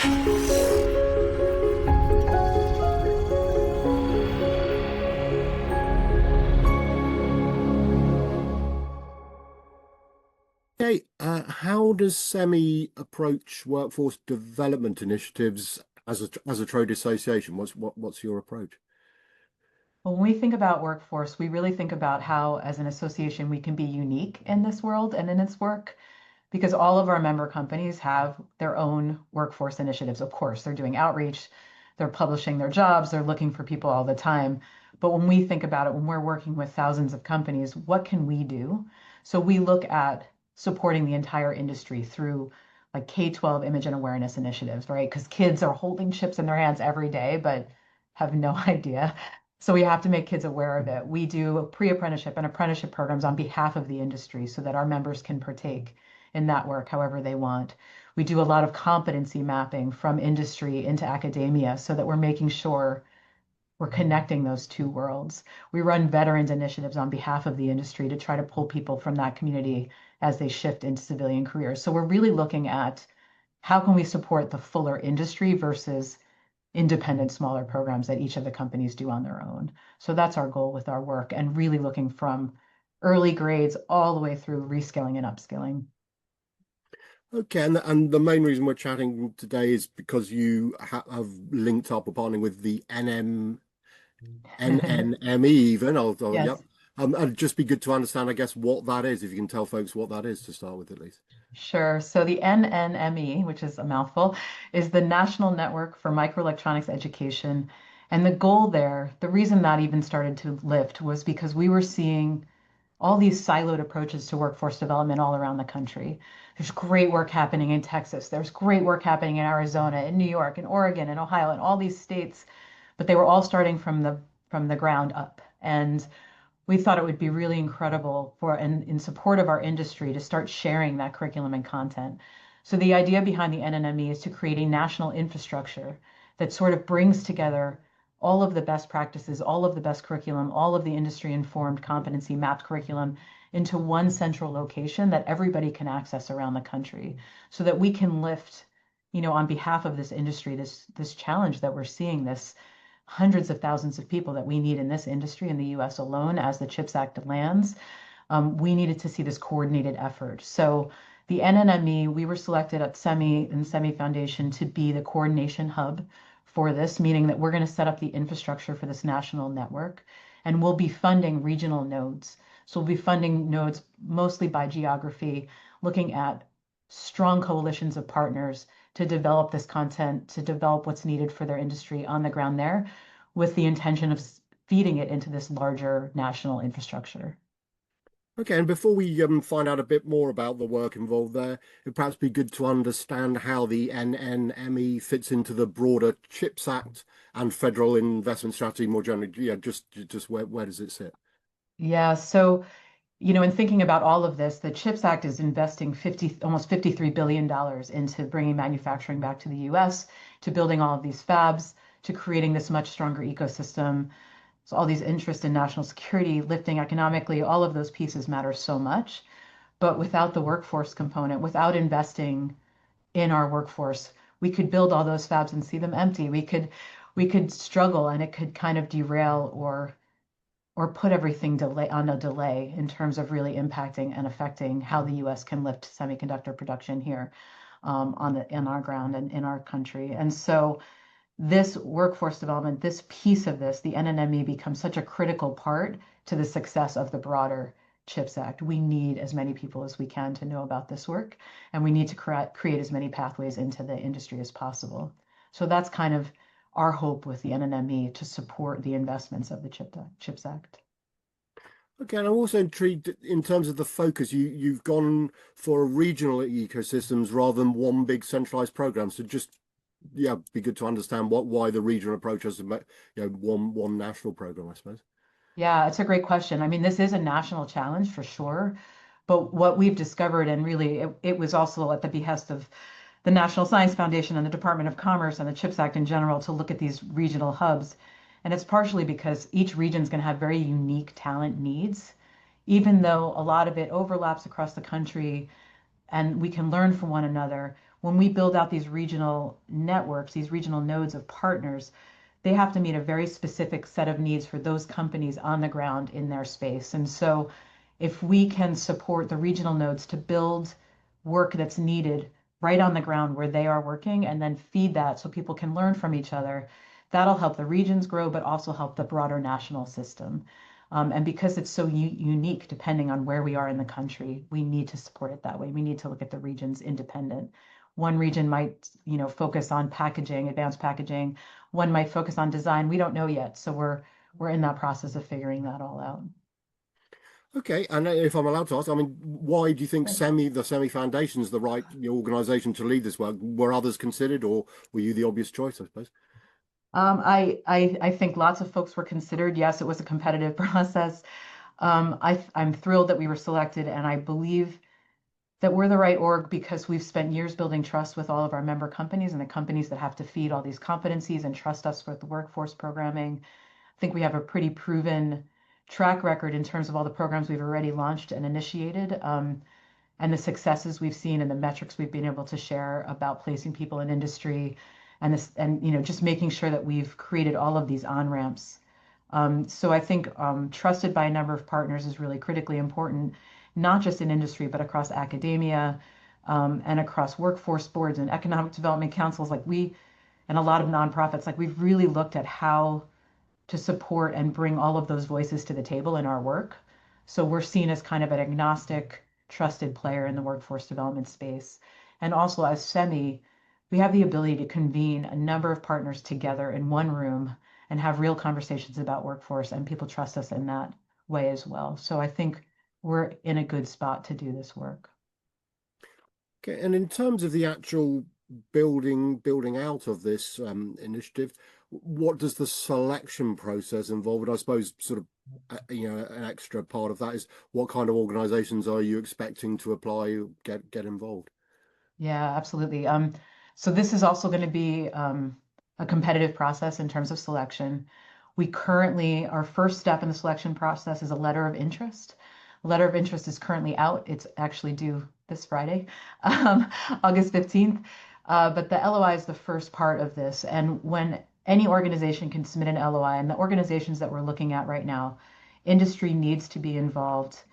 Okay, how does SEMI approach workforce development initiatives as a trade association? What's your approach? Well, when we think about workforce, we really think about how, as an association, we can be unique in this world and in its work, because all of our member companies have their own workforce initiatives. Of course, they're doing outreach, they're publishing their jobs, they're looking for people all the time. But when we think about it, when we're working with thousands of companies, what can we do? So we look at supporting the entire industry through like K-12 image and awareness initiatives, right? Because kids are holding chips in their hands every day, but have no idea. So we have to make kids aware of it. We do pre-apprenticeship and apprenticeship programs on behalf of the industry so that our members can partake in that work however they want. We do a lot of competency mapping from industry into academia so that we're making sure we're connecting those two worlds. We run veterans initiatives on behalf of the industry to try to pull people from that community as they shift into civilian careers. So we're really looking at how can we support the fuller industry versus independent smaller programs that each of the companies do on their own. So that's our goal with our work, and really looking from early grades all the way through reskilling and upskilling. Okay, and the main reason we're chatting today is because you have linked up or partnering with the NNME even. Yep. Yes. It'd just be good to understand, I guess, what that is, if you can tell folks what that is to start with, at least. Sure. So the NNME, which is a mouthful, is the National Network for Microelectronics Education. And the goal there, the reason that even started to lift was because we were seeing all these siloed approaches to workforce development all around the country. There's great work happening in Texas. There's great work happening in Arizona, in New York, in Oregon, in Ohio, in all these states, but they were all starting from the ground up. And we thought it would be really incredible for, and in support of our industry, to start sharing that curriculum and content. So the idea behind the NNME is to create a national infrastructure that sort of brings together all of the best practices, all of the best curriculum, all of the industry-informed competency mapped curriculum into one central location that everybody can access around the country, so that we can lift, on behalf of this industry, this challenge that we're seeing, this hundreds of thousands of people that we need in this industry in the US alone as the CHIPS Act lands. We needed to see this coordinated effort. So the NNME, we were selected at SEMI and SEMI Foundation to be the coordination hub for this, meaning that we're going to set up the infrastructure for this national network, and we'll be funding regional nodes. So we'll be funding nodes mostly by geography, looking at strong coalitions of partners to develop this content, to develop what's needed for their industry on the ground there, with the intention of feeding it into this larger national infrastructure. Okay, and before we find out a bit more about the work involved there, it'd perhaps be good to understand how the NNME fits into the broader CHIPS Act and federal investment strategy more generally. Yeah, just where does it sit? Yeah, so in thinking about all of this, the CHIPS Act is investing almost $53 billion into bringing manufacturing back to the US, to building all of these fabs, to creating this much stronger ecosystem. So all these interests in national security, lifting economically, all of those pieces matter so much. But without the workforce component, without investing in our workforce, we could build all those fabs and see them empty. We could struggle, and it could kind of derail or put everything on a delay in terms of really impacting and affecting how the U.S. can lift semiconductor production here, in our ground and in our country. And so this workforce development, this piece of this, the NNME, becomes such a critical part to the success of the broader CHIPS Act. We need as many people as we can to know about this work, and we need to create as many pathways into the industry as possible. So that's kind of our hope with the NNME, to support the investments of the CHIPS Act. Okay, and I'm also intrigued in terms of the focus. You've gone for regional ecosystems rather than one big centralized program. So just yeah, be good to understand why the regional approach as one national program, I suppose. Yeah, it's a great question. I mean, this is a national challenge for sure, but what we've discovered, and really it was also at the behest of the National Science Foundation and the Department of Commerce and the CHIPS Act in general, to look at these regional hubs. And it's partially because each region is going to have very unique talent needs, even though a lot of it overlaps across the country and we can learn from one another. when we build out these regional networks, these regional nodes of partners, they have to meet a very specific set of needs for those companies on the ground in their space. And so if we can support the regional nodes to build work that's needed right on the ground where they are working and then feed that so people can learn from each other, that'll help the regions grow, but also help the broader national system. And because it's so unique, depending on where we are in the country, we need to support it that way. We need to look at the regions independent. One region might, focus on packaging, advanced packaging. One might focus on design. We don't know yet. So we're in that process of figuring that all out. Okay, and if I'm allowed to ask, I mean, why do you think the Semi Foundation is the right organization to lead this work? Were others considered, or were you the obvious choice, I suppose? I think lots of folks were considered. Yes, it was a competitive process. I'm thrilled that we were selected, and I believe that we're the right org because we've spent years building trust with all of our member companies and the companies that have to feed all these competencies and trust us with the workforce programming. I think we have a pretty proven track record in terms of all the programs we've already launched and initiated, and the successes we've seen and the metrics we've been able to share about placing people in industry and this, and just making sure that we've created all of these on-ramps. So I think trusted by a number of partners is really critically important, not just in industry, but across academia, and across workforce boards and economic development councils. And a lot of nonprofits, like we've really looked at how to support and bring all of those voices to the table in our work. So we're seen as kind of an agnostic, trusted player in the workforce development space. And also as SEMI, we have the ability to convene a number of partners together in one room and have real conversations about workforce, and people trust us in that way as well. So I think we're in a good spot to do this work. Okay, and in terms of the actual building out of this initiative, what does the selection process involve? And I suppose sort of an extra part of that is what kind of organizations are you expecting to apply, get involved? Yeah, absolutely. So this is also going to be a competitive process in terms of selection. Our first step in the selection process is a letter of interest. A letter of interest is currently out. It's actually due this Friday, August 15th. But the LOI is the first part of this. And when any organization can submit an LOI, and the organizations that we're looking at right now, industry needs to be involved,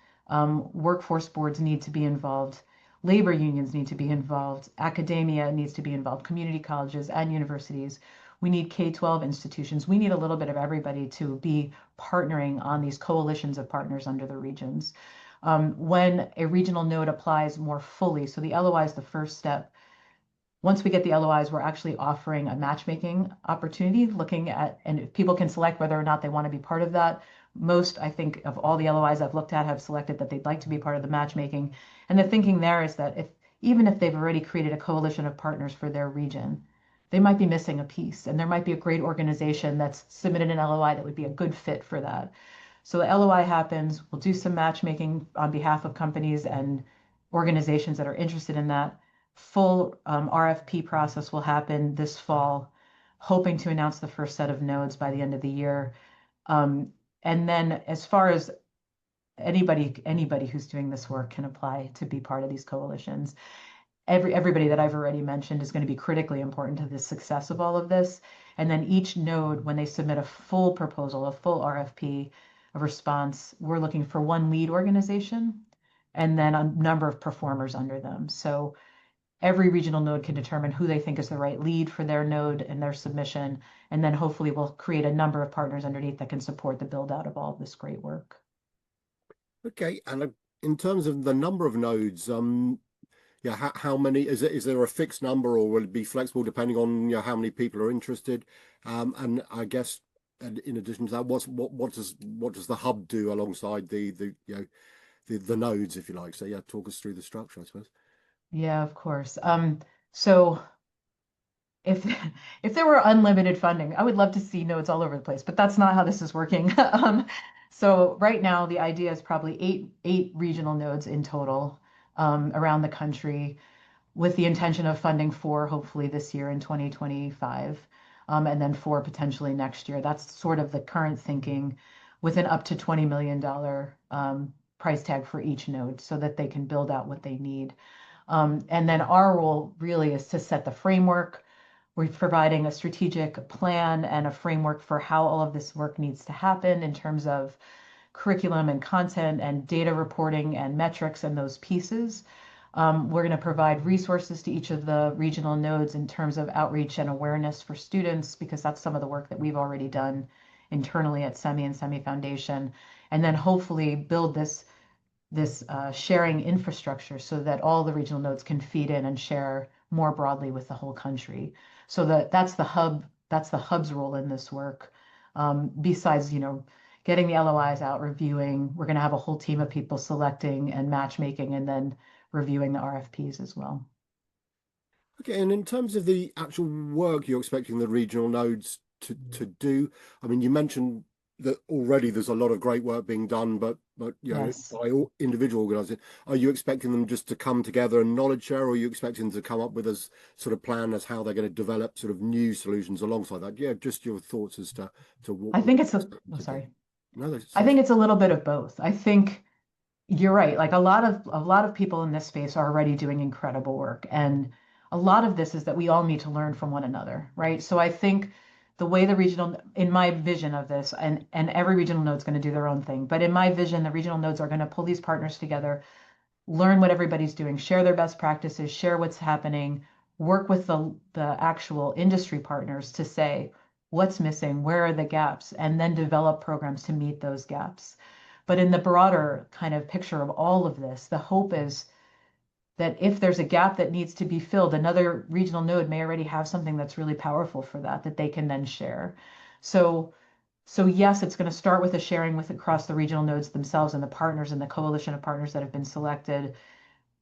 workforce boards need to be involved, labor unions need to be involved, academia needs to be involved, community colleges and universities. We need K-12 institutions. We need a little bit of everybody to be partnering on these coalitions of partners under the regions. When a regional node applies more fully, so the LOI is the first step. Once we get the LOIs, we're actually offering a matchmaking opportunity, and if people can select whether or not they want to be part of that. Most, I think, of all the LOIs I've looked at have selected that they'd like to be part of the matchmaking. And the thinking there is that even if they've already created a coalition of partners for their region, they might be missing a piece, and there might be a great organization that's submitted an LOI that would be a good fit for that. So the LOI happens, we'll do some matchmaking on behalf of companies and organizations that are interested in that. Full RFP process will happen this fall, hoping to announce the first set of nodes by the end of the year. And then as far as anybody who's doing this work can apply to be part of these coalitions. Everybody that I've already mentioned is going to be critically important to the success of all of this. And then each node, when they submit a full proposal, a full RFP, a response, we're looking for one lead organization and then a number of performers under them. So every regional node can determine who they think is the right lead for their node and their submission. And then hopefully we'll create a number of partners underneath that can support the build out of all of this great work. Okay, and in terms of the number of nodes, yeah, how many is there a fixed number, or will it be flexible depending on how many people are interested? And I guess, and in addition to that, what does the hub do alongside the nodes, if you like? So yeah, talk us through the structure, I suppose. Yeah, of course. So if if there were unlimited funding, I would love to see nodes all over the place, but that's not how this is working. So right now, the idea is probably eight regional nodes in total around the country, with the intention of funding four, hopefully this year in 2025, and then four potentially next year. That's sort of the current thinking, with an up to $20 million price tag for each node, so that they can build out what they need. And then our role really is to set the framework. We're providing a strategic plan and a framework for how all of this work needs to happen in terms of curriculum and content and data reporting and metrics and those pieces. We're going to provide resources to each of the regional nodes in terms of outreach and awareness for students, because that's some of the work that we've already done internally at SEMI and SEMI Foundation. And then hopefully build this sharing infrastructure so that all the regional nodes can feed in and share more broadly with the whole country. So that's the hub, that's the hub's role in this work. Besides, getting the LOIs out, reviewing, we're going to have a whole team of people selecting and matchmaking and then reviewing the RFPs as well. Okay, and in terms of the actual work you're expecting the regional nodes to do, I mean, you mentioned that already there's a lot of great work being done, but Yes. by all individual organizations, are you expecting them just to come together and knowledge share, or are you expecting them to come up with a sort of plan as how they're going to develop sort of new solutions alongside that? Yeah, just your thoughts as to I what think you're it's a, expecting oh, to do. sorry. No, that I sounds think it's a little bit of both. I think you're right. Like a lot of people in this space are already doing incredible work. And a lot of this is that we all need to learn from one another, right? So I think the way the regional, in my vision of this, and every regional node's going to do their own thing, but in my vision, the regional nodes are going to pull these partners together, learn what everybody's doing, share their best practices, share what's happening, work with the actual industry partners to say what's missing, where are the gaps, and then develop programs to meet those gaps. But in the broader kind of picture of all of this, the hope is that if there's a gap that needs to be filled, another regional node may already have something that's really powerful for that that they can then share. So so yes, it's going to start with a sharing with across the regional nodes themselves and the partners and the coalition of partners that have been selected,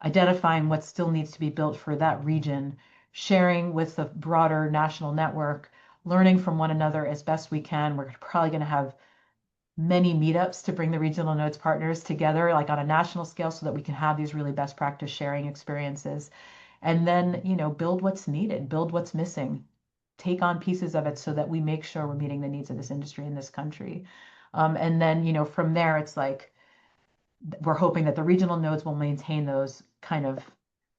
identifying what still needs to be built for that region, sharing with the broader national network, learning from one another as best we can. We're probably going to have many meetups to bring the regional nodes partners together, like on a national scale, so that we can have these really best practice sharing experiences. And then, build what's needed, build what's missing, take on pieces of it so that we make sure we're meeting the needs of this industry in this country. And then, from there, it's like we're hoping that the regional nodes will maintain those kind of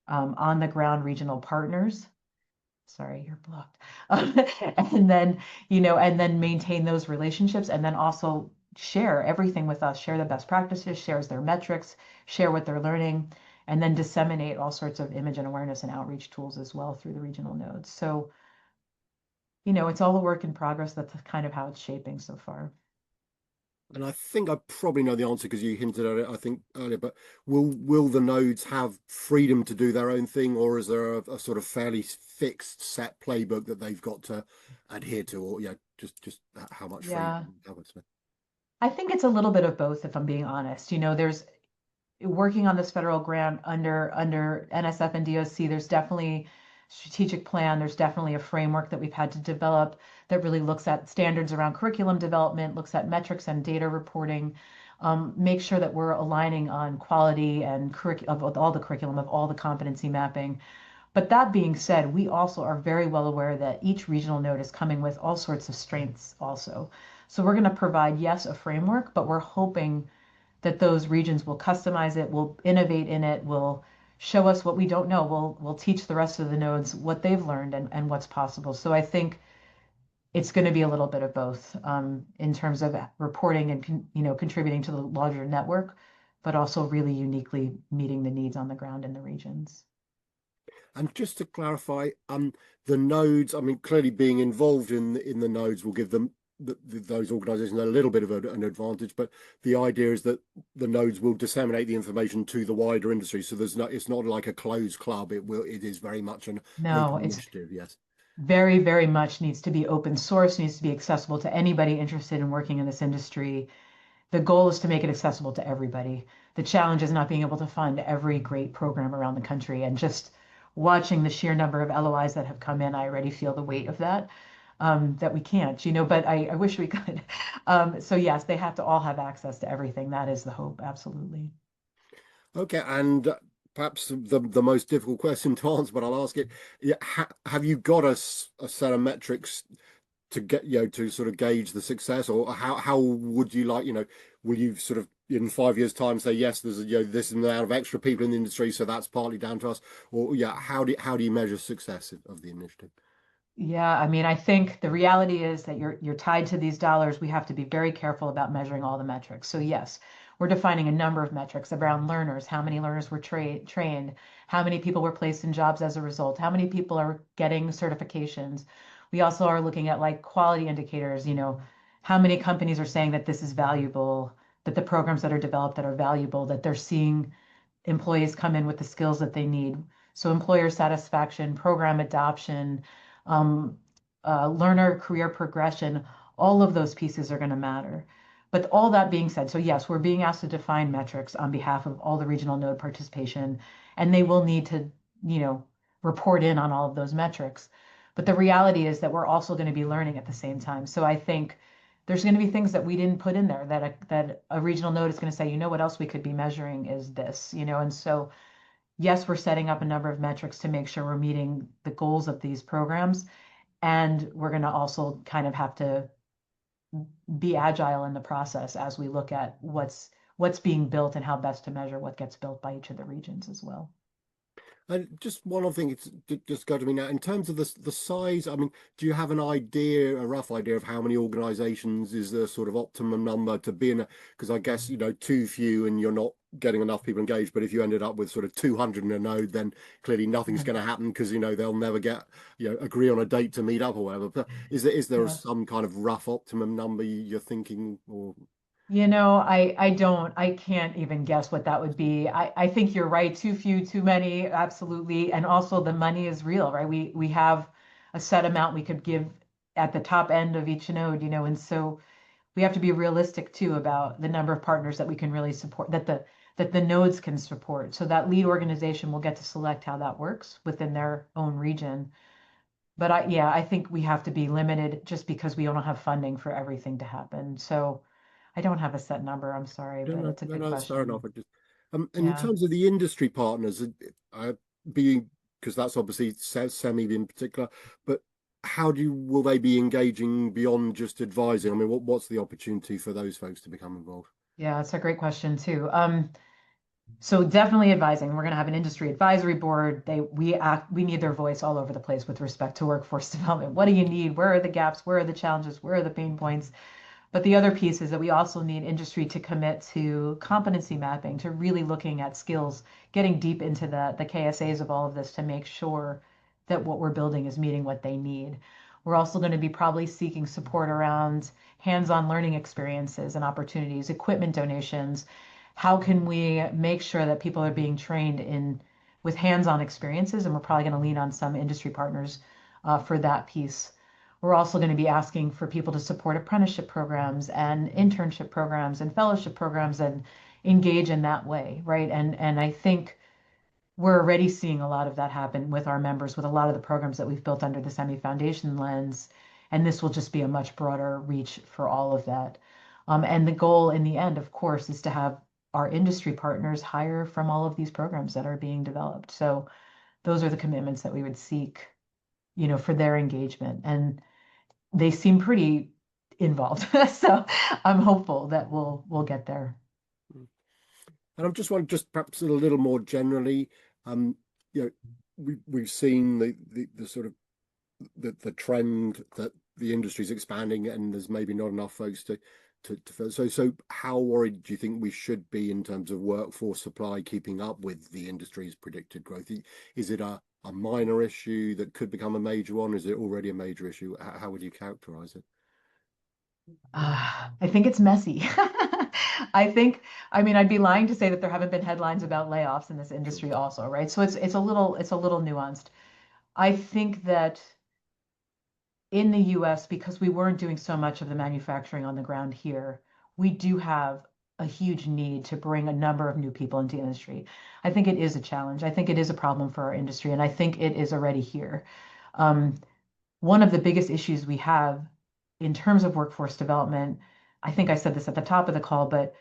on the ground regional partners. Sorry, you're blocked. And then, and then maintain those relationships and then also share everything with us, share the best practices, shares their metrics, share what they're learning, and then disseminate all sorts of image and awareness and outreach tools as well through the regional nodes. So, it's all a work in progress. That's kind of how it's shaping so far. And I think I probably know the answer because you hinted at it, I think earlier, but will the nodes have freedom to do their own thing, or is there a sort of fairly fixed set playbook that they've got to adhere to, or yeah, just how much freedom? Yeah, I think it's a little bit of both, if I'm being honest. There's working on this federal grant under NSF and DOC, there's definitely strategic plan. There's definitely a framework that we've had to develop that really looks at standards around curriculum development, looks at metrics and data reporting, make sure that we're aligning on quality and of all the curriculum, of all the competency mapping. But that being said, we also are very well aware that each regional node is coming with all sorts of strengths also. So we're going to provide, yes, a framework, but we're hoping that those regions will customize it, will innovate in it, will show us what we don't know. We'll teach the rest of the nodes what they've learned and what's possible. So I think it's going to be a little bit of both in terms of reporting and contributing to the larger network, but also really uniquely meeting the needs on the ground in the regions. And just to clarify, the nodes, I mean, clearly being involved in the nodes will give them those organizations a little bit of an advantage, but the idea is that the nodes will disseminate the information to the wider industry. So it's not like a closed club. It is very much an No, open it's initiative. Yes. very, very much needs to be open source, needs to be accessible to anybody interested in working in this industry. The goal is to make it accessible to everybody. The challenge is not being able to fund every great program around the country. And just watching the sheer number of LOIs that have come in, I already feel the weight of that we can't, but I wish we could. So yes, they have to all have access to everything. That is the hope, absolutely. Okay, and perhaps the most difficult question to answer, but I'll ask it. Yeah, have you got a set of metrics to get to sort of gauge the success, or how would you like will you sort of in 5 years' time say yes, there's this amount of extra people in the industry, so that's partly down to us, or yeah, how do you measure success of the initiative? Yeah, I mean, I think the reality is that you're tied to these dollars. We have to be very careful about measuring all the metrics. So yes, we're defining a number of metrics around learners, how many learners were trained, how many people were placed in jobs as a result, how many people are getting certifications. We also are looking at like quality indicators, how many companies are saying that this is valuable, that the programs that are developed that are valuable, that they're seeing employees come in with the skills that they need. So employer satisfaction, program adoption, um, learner career progression, all of those pieces are going to matter. But all that being said, so yes, we're being asked to define metrics on behalf of all the regional node participation, and they will need to, you know, report in on all of those metrics. But the reality is that we're also going to be learning at the same time. So I think there's going to be things that we didn't put in there that a regional node is going to say, you know, what else we could be measuring is this, and so yes, we're setting up a number of metrics to make sure we're meeting the goals of these programs. And we're going to also kind of have to be agile in the process as we look at what's being built and how best to measure what gets built by each of the regions as well. And just one other thing, just go to me now. In terms of the size, I mean, do you have an idea, a rough idea of how many organizations is the sort of optimum number to be in? Because I guess, too few and you're not getting enough people engaged. But if you ended up with sort of 200 in a node, then clearly nothing's Mhm. going to happen because, they'll never get, agree on a date to meet up or whatever. But is there Yeah. some kind of rough optimum number you're thinking or? I can't even guess what that would be. I think you're right. Too few, too many, absolutely. And also the money is real, right? We have a set amount we could give at the top end of each node, and so we have to be realistic too about the number of partners that we can really support, that the nodes can support. So that lead organization will get to select how that works within their own region. But yeah, I think we have to be limited just because we don't have funding for everything to happen. So I don't have a set number. I'm sorry, No, but no, it's a no, good no, that's fair enough. question. I just, and in Yeah. terms of the industry partners, being because that's obviously semi in particular, but will they be engaging beyond just advising? I mean, what's the opportunity for those folks to become involved? Yeah, it's a great question too. So definitely advising. We're going to have an industry advisory board. We need their voice all over the place with respect to workforce development. What do you need? Where are the gaps? Where are the challenges? Where are the pain points? But the other piece is that we also need industry to commit to competency mapping, to really looking at skills, getting deep into the KSAs of all of this to make sure that what we're building is meeting what they need. We're also going to be probably seeking support around hands-on learning experiences and opportunities, equipment donations. How can we make sure that people are being trained in with hands-on experiences? And we're probably going to lean on some industry partners for that piece. We're also going to be asking for people to support apprenticeship programs and internship programs and fellowship programs and engage in that way, right? And I think we're already seeing a lot of that happen with our members, with a lot of the programs that we've built under the Semi Foundation lens. And this will just be a much broader reach for all of that. And the goal in the end, of course, is to have our industry partners hire from all of these programs that are being developed. So those are the commitments that we would seek, for their engagement. And they seem pretty involved. So I'm hopeful that we'll get there. And I'm just wondering, just perhaps a little more generally, um, you know, we've seen the sort of the trend that the industry is expanding and there's maybe not enough folks to fill. So how worried do you think we should be in terms of workforce supply keeping up with the industry's predicted growth? Is it a minor issue that could become a major one? Is it already a major issue? How would you characterize it? I think it's messy. I think, I mean, I'd be lying to say that there haven't been headlines about layoffs in this Sure. industry also, right? So it's a little nuanced. I think that in the US, because we weren't doing so much of the manufacturing on the ground here, we do have a huge need to bring a number of new people into the industry. I think it is a challenge. I think it is a problem for our industry, and I think it is already here. Um, One of the biggest issues we have in terms of workforce development, I think I said this at the top of the call, but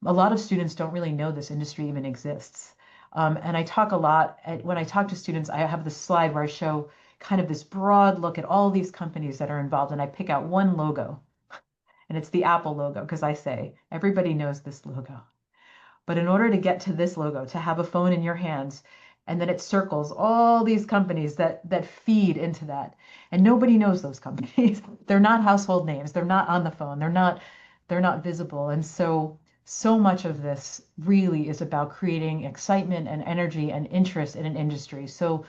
a lot of students don't really know this industry even exists. And I talk a lot, when I talk to students, I have this slide where I show kind of this broad look at all these companies that are involved, and I pick out one logo, and it's the Apple logo, because I say, everybody knows this logo. But in order to get to this logo, to have a phone in your hands, and then it circles all these companies that feed into that. And nobody knows those companies. They're not household names. They're not on the phone. They're not visible. And so much of this really is about creating excitement and energy and interest in an industry. So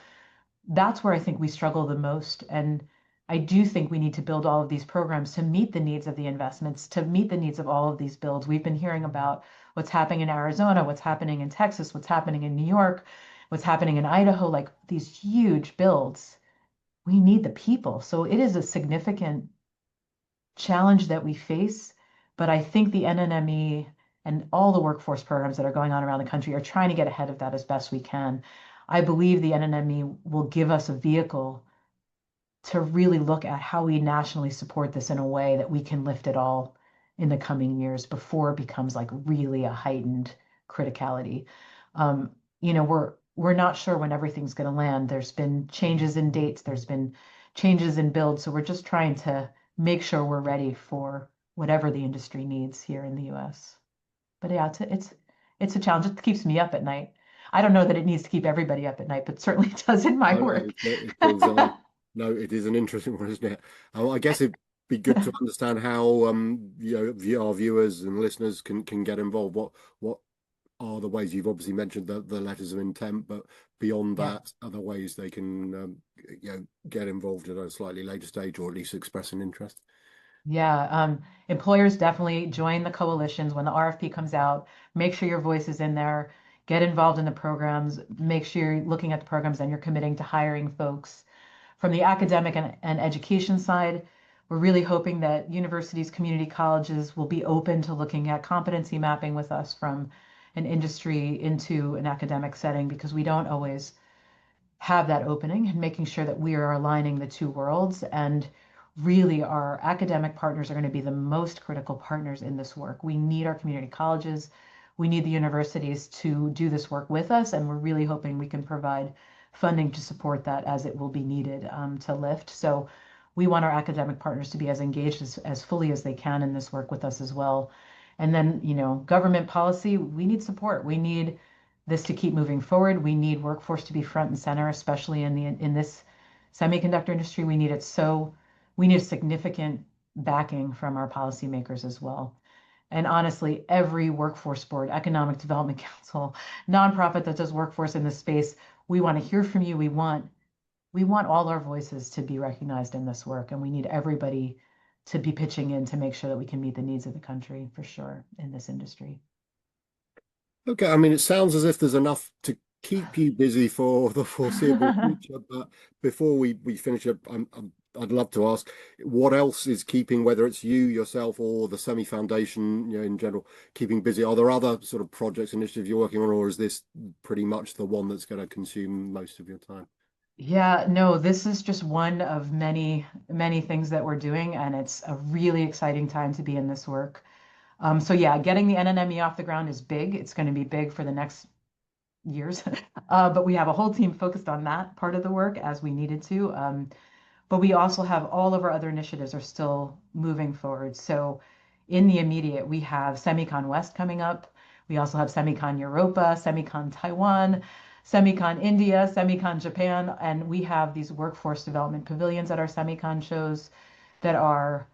that's where I think we struggle the most. And I do think we need to build all of these programs to meet the needs of the investments, to meet the needs of all of these builds. We've been hearing about what's happening in Arizona, what's happening in Texas, what's happening in New York, what's happening in Idaho, like these huge builds. We need the people. So it is a significant challenge that we face. But I think the NNME and all the workforce programs that are going on around the country are trying to get ahead of that as best we can. I believe the NNME will give us a vehicle to really look at how we nationally support this in a way that we can lift it all in the coming years before it becomes like really a heightened criticality. Um, we're not sure when everything's going to land. There's been changes in dates. There's been changes in build. So we're just trying to make sure we're ready for whatever the industry needs here in the U.S. But yeah, it's a challenge. It keeps me up at night. I don't know that it needs to keep everybody up at night, but certainly it does in my No, work. it is. No, it is an interesting one, isn't it? I guess it'd be good to understand how our viewers and listeners can get involved. What are the ways you've obviously mentioned the letters of intent, but beyond Yeah. that, other ways they can get involved at a slightly later stage or at least express an interest. Yeah, employers definitely join the coalitions when the RFP comes out. Make sure your voice is in there. Get involved in the programs. Make sure you're looking at the programs and you're committing to hiring folks. From the academic and education side, we're really hoping that universities, community colleges will be open to looking at competency mapping with us from an industry into an academic setting because we don't always have that opening and making sure that we are aligning the two worlds. And really, our academic partners are going to be the most critical partners in this work. We need our community colleges, we need the universities to do this work with us, and we're really hoping we can provide funding to support that as it will be needed to lift. So we want our academic partners to be as engaged as fully as they can in this work with us as well. And then, government policy, we need support. We need this to keep moving forward. We need workforce to be front and center, especially in this semiconductor industry. We need significant backing from our policymakers as well. And honestly, every workforce board, economic development council, nonprofit that does workforce in this space, we want to hear from you. We want all our voices to be recognized in this work, and we need everybody to be pitching in to make sure that we can meet the needs of the country for sure in this industry. Okay, I mean, it sounds as if there's enough to keep you busy for the foreseeable future. But before we finish up, I'd love to ask what else is keeping, whether it's you yourself or the Semi Foundation, in general, keeping busy. Are there other sort of projects, initiatives you're working on, or is this pretty much the one that's going to consume most of your time? Yeah, no, this is just one of many, many things that we're doing, and it's a really exciting time to be in this work. So yeah, getting the NNME off the ground is big. It's going to be big for the next years, but we have a whole team focused on that part of the work as we needed to. But we also have all of our other initiatives are still moving forward. So in the immediate, we have Semicon West coming up. We also have Semicon Europa, Semicon Taiwan, Semicon India, Semicon Japan, and we have these workforce development pavilions at our Semicon shows that are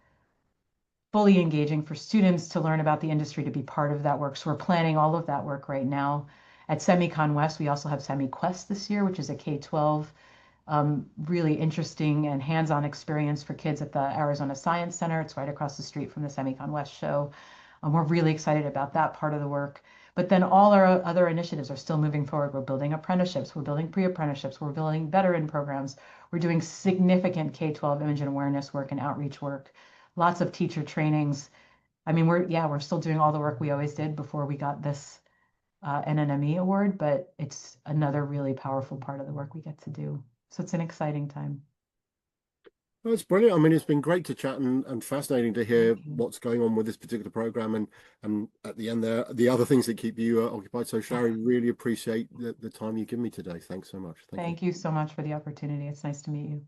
fully engaging for students to learn about the industry, to be part of that work. So we're planning all of that work right now. At Semicon West, we also have SemiQuest this year, which is a K-12 really interesting and hands-on experience for kids at the Arizona Science Center. It's right across the street from the Semicon West show. We're really excited about that part of the work. But then all our other initiatives are still moving forward. We're building apprenticeships, we're building pre-apprenticeships, we're building veteran programs. We're doing significant K-12 image and awareness work and outreach work, lots of teacher trainings. I mean, we're still doing all the work we always did before we got this NNME award, but it's another really powerful part of the work we get to do. So it's an exciting time. That's brilliant. I mean, it's been great to chat and fascinating to hear Thank you. what's going on with this particular program and at the end there, the other things that keep you occupied. So, Shari, really appreciate the time you give me today. Thanks so much. Thank you. Thank you so much for the opportunity. It's nice to meet you.